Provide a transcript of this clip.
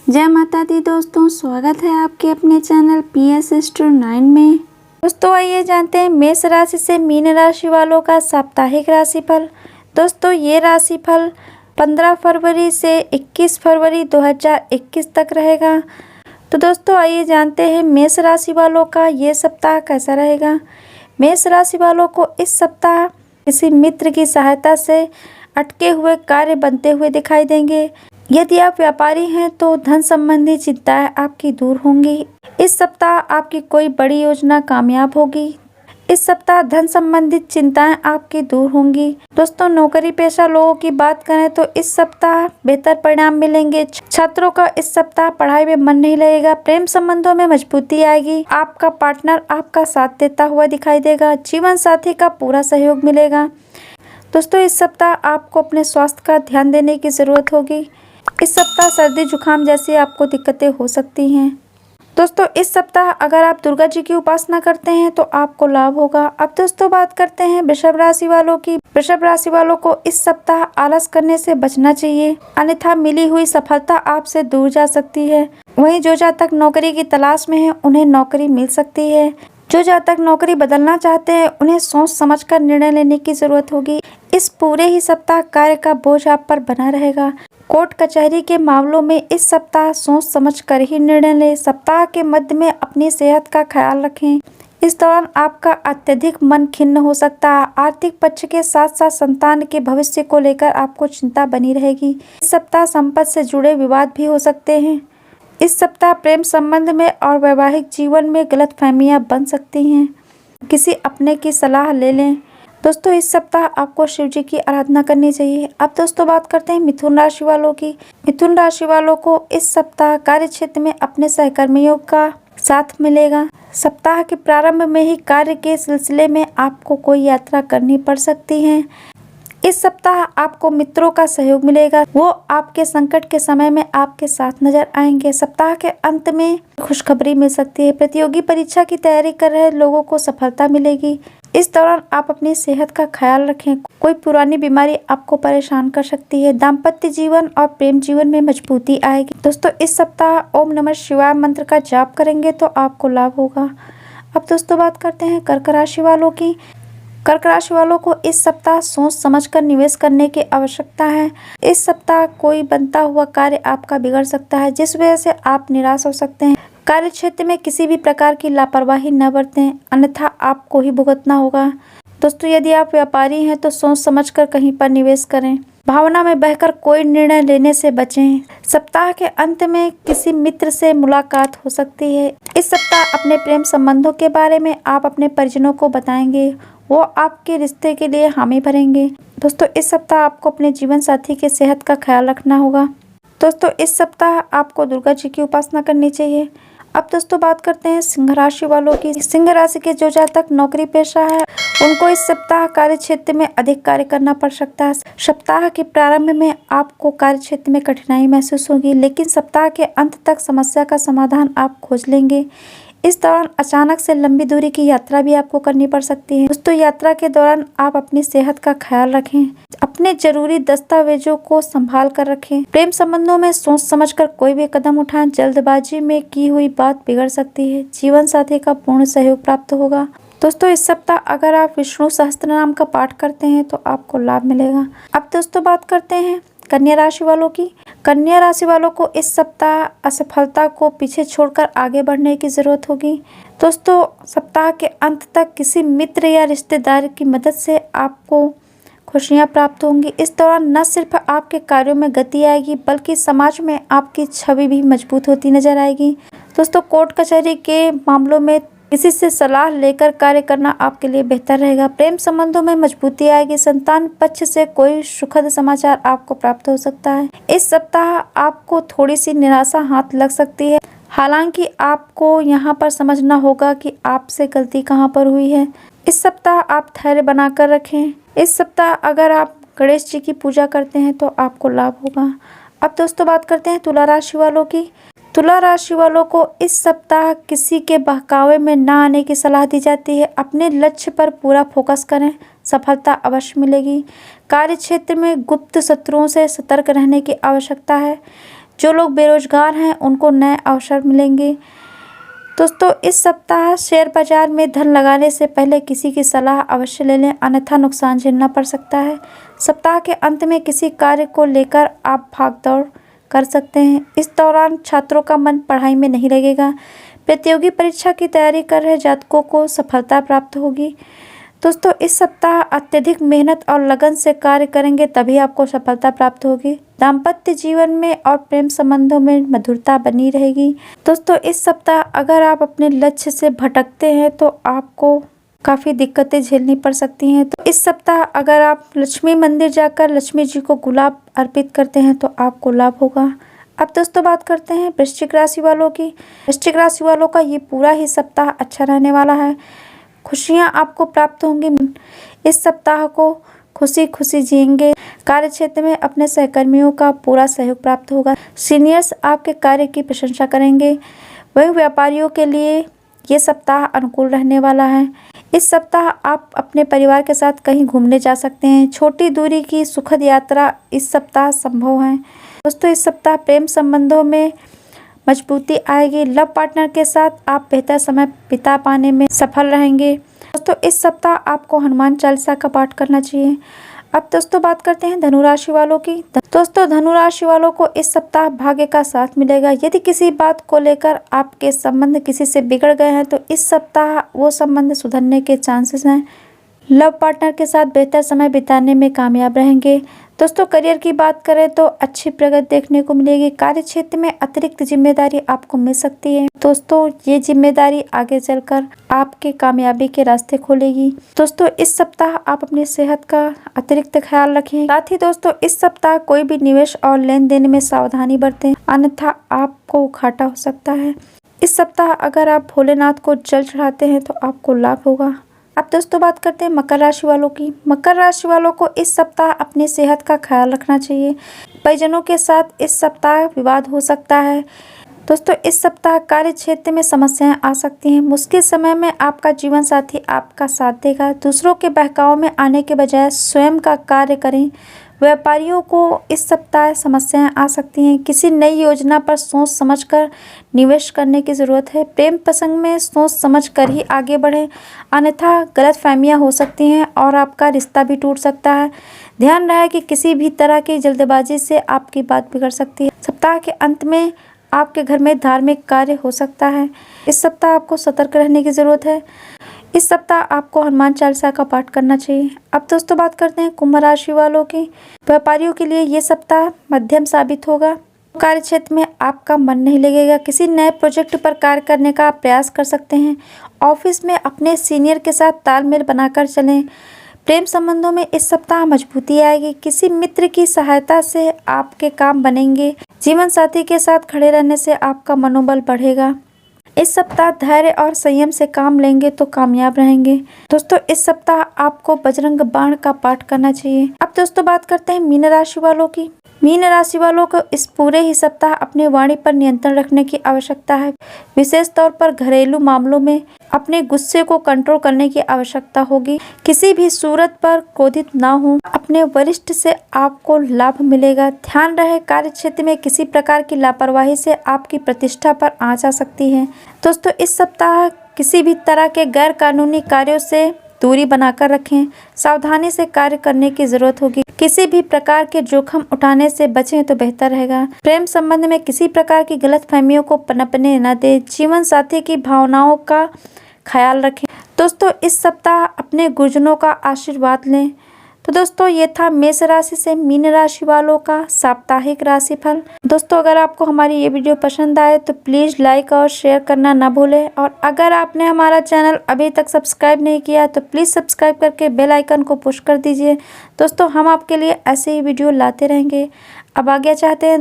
जय माता दी दोस्तों, स्वागत है आपके अपने चैनल PS Astro 9 में। दोस्तों आइए जानते हैं मेष राशि से मीन राशि वालों का साप्ताहिक राशिफल। दोस्तों ये राशिफल 15 फरवरी से 21 फरवरी 2021 तक रहेगा। तो दोस्तों आइए जानते हैं मेष राशि वालों का ये सप्ताह कैसा रहेगा। मेष राशि वालों को इस सप्ताह किसी मित्र की सहायता से अटके हुए कार्य बनते हुए दिखाई देंगे। यदि आप व्यापारी हैं तो धन संबंधी चिंताएं आपकी दूर होंगी। इस सप्ताह आपकी कोई बड़ी योजना कामयाब होगी। इस सप्ताह धन संबंधित चिंताएं आपकी दूर होंगी। दोस्तों नौकरी पेशा लोगों की बात करें तो इस सप्ताह बेहतर परिणाम मिलेंगे। छात्रों का इस सप्ताह पढ़ाई में मन नहीं लगेगा। प्रेम संबंधों में मजबूती आएगी। आपका पार्टनर आपका साथ देता हुआ दिखाई देगा। जीवन साथी का पूरा सहयोग मिलेगा। दोस्तों इस सप्ताह आपको अपने स्वास्थ्य का ध्यान देने की जरूरत होगी। इस सप्ताह सर्दी जुकाम जैसी आपको दिक्कतें हो सकती हैं। दोस्तों इस सप्ताह अगर आप दुर्गा जी की उपासना करते हैं तो आपको लाभ होगा। अब दोस्तों बात करते हैं वृषभ राशि वालों की। वृषभ राशि वालों को इस सप्ताह आलस करने से बचना चाहिए, अन्यथा मिली हुई सफलता आपसे दूर जा सकती है। वहीं जो जातक नौकरी की तलाश में है उन्हें नौकरी मिल सकती है। जो जातक नौकरी बदलना चाहते हैं उन्हें सोच समझकर निर्णय लेने की जरूरत होगी। इस पूरे ही सप्ताह कार्य का बोझ आप पर बना रहेगा। कोर्ट कचहरी के मामलों में इस सप्ताह सोच समझकर ही निर्णय लें। सप्ताह के मध्य में अपनी सेहत का ख्याल रखें। इस दौरान आपका अत्यधिक मन खिन्न हो सकता है। आर्थिक पक्ष के साथ साथ संतान के भविष्य को लेकर आपको चिंता बनी रहेगी। इस सप्ताह संपत्ति से जुड़े विवाद भी हो सकते हैं। इस सप्ताह प्रेम संबंध में और वैवाहिक जीवन में गलतफहमियां बन सकती हैं। किसी अपने की सलाह ले लें। दोस्तों इस सप्ताह आपको शिव जी की आराधना करनी चाहिए। अब दोस्तों बात करते हैं मिथुन राशि वालों की। मिथुन राशि वालों को इस सप्ताह कार्य क्षेत्र में अपने सहकर्मियों का साथ मिलेगा। सप्ताह के प्रारंभ में ही कार्य के सिलसिले में आपको कोई यात्रा करनी पड़ सकती है। इस सप्ताह आपको मित्रों का सहयोग मिलेगा। वो आपके संकट के समय में आपके साथ नजर आएंगे। सप्ताह के अंत में खुशखबरी मिल सकती है। प्रतियोगी परीक्षा की तैयारी कर रहे लोगों को सफलता मिलेगी। इस दौरान आप अपनी सेहत का ख्याल रखें। कोई पुरानी बीमारी आपको परेशान कर सकती है। दाम्पत्य जीवन और प्रेम जीवन में मजबूती आएगी। दोस्तों इस सप्ताह ओम नमः शिवाय मंत्र का जाप करेंगे तो आपको लाभ होगा। अब दोस्तों बात करते हैं कर्क राशि वालों की। कर्क राशि वालों को इस सप्ताह सोच समझकर निवेश करने की आवश्यकता है। इस सप्ताह कोई बनता हुआ कार्य आपका बिगड़ सकता है, जिस वजह से आप निराश हो सकते हैं। कार्य क्षेत्र में किसी भी प्रकार की लापरवाही न बरतें, अन्यथा आपको ही भुगतना होगा। दोस्तों यदि आप व्यापारी हैं तो सोच समझकर कहीं पर निवेश करें। भावना में बहकर कोई निर्णय लेने से बचें। सप्ताह के अंत में किसी मित्र से मुलाकात हो सकती है। इस सप्ताह अपने प्रेम संबंधों के बारे में आप अपने परिजनों को बताएंगे। वो आपके रिश्ते के लिए हामी भरेंगे। दोस्तों इस सप्ताह आपको अपने जीवन साथी के सेहत का ख्याल रखना होगा। दोस्तों इस सप्ताह आपको दुर्गा जी की उपासना करनी चाहिए। अब दोस्तों बात करते हैं सिंह राशि वालों की। सिंह राशि के जो जातक नौकरी पेशा है उनको इस सप्ताह कार्य क्षेत्र में अधिक कार्य करना पड़ सकता है। सप्ताह के प्रारंभ में आपको कार्य क्षेत्र में कठिनाई महसूस होगी, लेकिन सप्ताह के अंत तक समस्या का समाधान आप खोज लेंगे। इस दौरान अचानक से लंबी दूरी की यात्रा भी आपको करनी पड़ सकती है। दोस्तों यात्रा के दौरान आप अपनी सेहत का ख्याल रखें। अपने जरूरी दस्तावेजों को संभाल कर रखें। प्रेम संबंधों में सोच समझकर कोई भी कदम उठाएं। जल्दबाजी में की हुई बात बिगड़ सकती है। जीवन साथी का पूर्ण सहयोग प्राप्त होगा। दोस्तों इस सप्ताह अगर आप विष्णु सहस्त्र नाम का पाठ करते हैं तो आपको लाभ मिलेगा। अब दोस्तों बात करते हैं कन्या राशि वालों की। कन्या राशि वालों को इस सप्ताह असफलता को पीछे छोड़कर आगे बढ़ने की जरूरत होगी। दोस्तों सप्ताह के अंत तक किसी मित्र या रिश्तेदार की मदद से आपको खुशियां प्राप्त होंगी। इस दौरान न सिर्फ आपके कार्यों में गति आएगी बल्कि समाज में आपकी छवि भी मजबूत होती नजर आएगी। दोस्तों कोर्ट कचहरी के मामलों में किसी से सलाह लेकर कार्य करना आपके लिए बेहतर रहेगा। प्रेम संबंधों में मजबूती आएगी। संतान पक्ष से कोई सुखद समाचार आपको प्राप्त हो सकता है। इस सप्ताह आपको थोड़ी सी निराशा हाथ लग सकती है, हालांकि आपको यहाँ पर समझना होगा कि आपसे गलती कहाँ पर हुई है। इस सप्ताह आप धैर्य बनाकर रखें। इस सप्ताह अगर आप गणेश जी की पूजा करते हैं तो आपको लाभ होगा। अब दोस्तों बात करते हैं तुला राशि वालों की। तुला राशि वालों को इस सप्ताह किसी के बहकावे में न आने की सलाह दी जाती है। अपने लक्ष्य पर पूरा फोकस करें, सफलता अवश्य मिलेगी। कार्य क्षेत्र में गुप्त शत्रुओं से सतर्क रहने की आवश्यकता है। जो लोग बेरोजगार हैं उनको नए अवसर मिलेंगे। दोस्तों इस सप्ताह शेयर बाजार में धन लगाने से पहले किसी की सलाह अवश्य ले लें, अन्यथा नुकसान झेलना पड़ सकता है। सप्ताह के अंत में किसी कार्य को लेकर आप भागदौड़ कर सकते हैं। इस दौरान छात्रों का मन पढ़ाई में नहीं लगेगा। प्रतियोगी परीक्षा की तैयारी कर रहे जातकों को सफलता प्राप्त होगी। दोस्तों इस सप्ताह अत्यधिक मेहनत और लगन से कार्य करेंगे तभी आपको सफलता प्राप्त होगी। दाम्पत्य जीवन में और प्रेम संबंधों में मधुरता बनी रहेगी। दोस्तों इस सप्ताह अगर आप अपने लक्ष्य से भटकते हैं तो आपको काफ़ी दिक्कतें झेलनी पड़ सकती हैं। तो इस सप्ताह अगर आप लक्ष्मी मंदिर जाकर लक्ष्मी जी को गुलाब अर्पित करते हैं तो आपको लाभ होगा। अब दोस्तों बात करते हैं वृश्चिक राशि वालों की। वृश्चिक राशि वालों का ये पूरा ही सप्ताह अच्छा रहने वाला है। खुशियाँ आपको प्राप्त होंगी। इस सप्ताह को खुशी खुशी जिएंगे। कार्य क्षेत्र में अपने सहकर्मियों का पूरा सहयोग प्राप्त होगा। सीनियर्स आपके कार्य की प्रशंसा करेंगे। वहीं व्यापारियों के लिए ये सप्ताह अनुकूल रहने वाला है। इस सप्ताह आप अपने परिवार के साथ कहीं घूमने जा सकते हैं। छोटी दूरी की सुखद यात्रा इस सप्ताह संभव है। दोस्तों इस सप्ताह प्रेम संबंधों में मजबूती आएगी। लव पार्टनर के साथ आप बेहतर समय बिता पाने में सफल रहेंगे। दोस्तों इस सप्ताह आपको हनुमान चालीसा का पाठ करना चाहिए। अब दोस्तों बात करते हैं धनु राशि वालों की। दोस्तों धनु राशि वालों को इस सप्ताह भाग्य का साथ मिलेगा। यदि किसी बात को लेकर आपके संबंध किसी से बिगड़ गए हैं तो इस सप्ताह वो संबंध सुधरने के चांसेस हैं। लव पार्टनर के साथ बेहतर समय बिताने में कामयाब रहेंगे। दोस्तों करियर की बात करें तो अच्छी प्रगति देखने को मिलेगी। कार्य क्षेत्र में अतिरिक्त जिम्मेदारी आपको मिल सकती है। दोस्तों ये जिम्मेदारी आगे चलकर आपके कामयाबी के रास्ते खोलेगी। दोस्तों इस सप्ताह आप अपनी सेहत का अतिरिक्त ख्याल रखें। साथ ही दोस्तों इस सप्ताह कोई भी निवेश और लेन देन में सावधानी बरतें, अन्यथा आपको घाटा हो सकता है। इस सप्ताह अगर आप भोलेनाथ को जल चढ़ाते हैं तो आपको लाभ होगा। अब दोस्तों बात करते हैं मकर राशि वालों की। मकर राशि वालों को इस सप्ताह अपनी सेहत का ख्याल रखना चाहिए। परिजनों के साथ इस सप्ताह विवाद हो सकता है। दोस्तों इस सप्ताह कार्य क्षेत्र में समस्याएं आ सकती हैं। मुश्किल समय में आपका जीवन साथी आपका साथ देगा। दूसरों के बहकाव में आने के बजाय स्वयं का कार्य करें। व्यापारियों को इस सप्ताह समस्याएं आ सकती हैं। किसी नई योजना पर सोच समझकर निवेश करने की ज़रूरत है। प्रेम प्रसंग में सोच समझकर ही आगे बढ़ें, अन्यथा गलतफहमियां हो सकती हैं और आपका रिश्ता भी टूट सकता है। ध्यान रहे कि किसी भी तरह की जल्दबाजी से आपकी बात बिगड़ सकती है। सप्ताह के अंत में आपके घर में धार्मिक कार्य हो सकता है। इस सप्ताह आपको सतर्क रहने की ज़रूरत है। इस सप्ताह आपको हनुमान चालीसा का पाठ करना चाहिए। अब दोस्तों बात करते हैं कुंभ राशि वालों की। व्यापारियों के लिए ये सप्ताह मध्यम साबित होगा। कार्य क्षेत्र में आपका मन नहीं लगेगा। किसी नए प्रोजेक्ट पर कार्य करने का आप प्रयास कर सकते हैं। ऑफिस में अपने सीनियर के साथ तालमेल बनाकर चलें। प्रेम संबंधों में इस सप्ताह मजबूती आएगी। किसी मित्र की सहायता से आपके काम बनेंगे। जीवन साथी के साथ खड़े रहने से आपका मनोबल बढ़ेगा। इस सप्ताह धैर्य और संयम से काम लेंगे तो कामयाब रहेंगे। दोस्तों इस सप्ताह आपको बजरंग बाण का पाठ करना चाहिए। अब दोस्तों बात करते हैं मीन राशि वालों की। मीन राशि वालों को इस पूरे ही सप्ताह अपने वाणी पर नियंत्रण रखने की आवश्यकता है। विशेष तौर पर घरेलू मामलों में अपने गुस्से को कंट्रोल करने की आवश्यकता होगी। किसी भी सूरत पर क्रोधित ना हो। अपने वरिष्ठ से आपको लाभ मिलेगा। ध्यान रहे कार्य क्षेत्र में किसी प्रकार की लापरवाही से आपकी प्रतिष्ठा पर आंच आ सकती है। दोस्तों इस सप्ताह किसी भी तरह के गैर कानूनी कार्यों से दूरी बनाकर रखें। सावधानी से कार्य करने की जरूरत होगी। किसी भी प्रकार के जोखिम उठाने से बचें तो बेहतर रहेगा। प्रेम संबंध में किसी प्रकार की गलतफहमियों को पनपने न दें। जीवन साथी की भावनाओं का ख्याल रखें। दोस्तों इस सप्ताह अपने गुरुजनों का आशीर्वाद लें। तो दोस्तों ये था मेष राशि से मीन राशि वालों का साप्ताहिक राशिफल। दोस्तों अगर आपको हमारी ये वीडियो पसंद आए तो प्लीज़ लाइक और शेयर करना ना भूलें। और अगर आपने हमारा चैनल अभी तक सब्सक्राइब नहीं किया तो प्लीज़ सब्सक्राइब करके बेल आइकन को पुश कर दीजिए। दोस्तों हम आपके लिए ऐसे ही वीडियो लाते रहेंगे। अब आगे चाहते हैं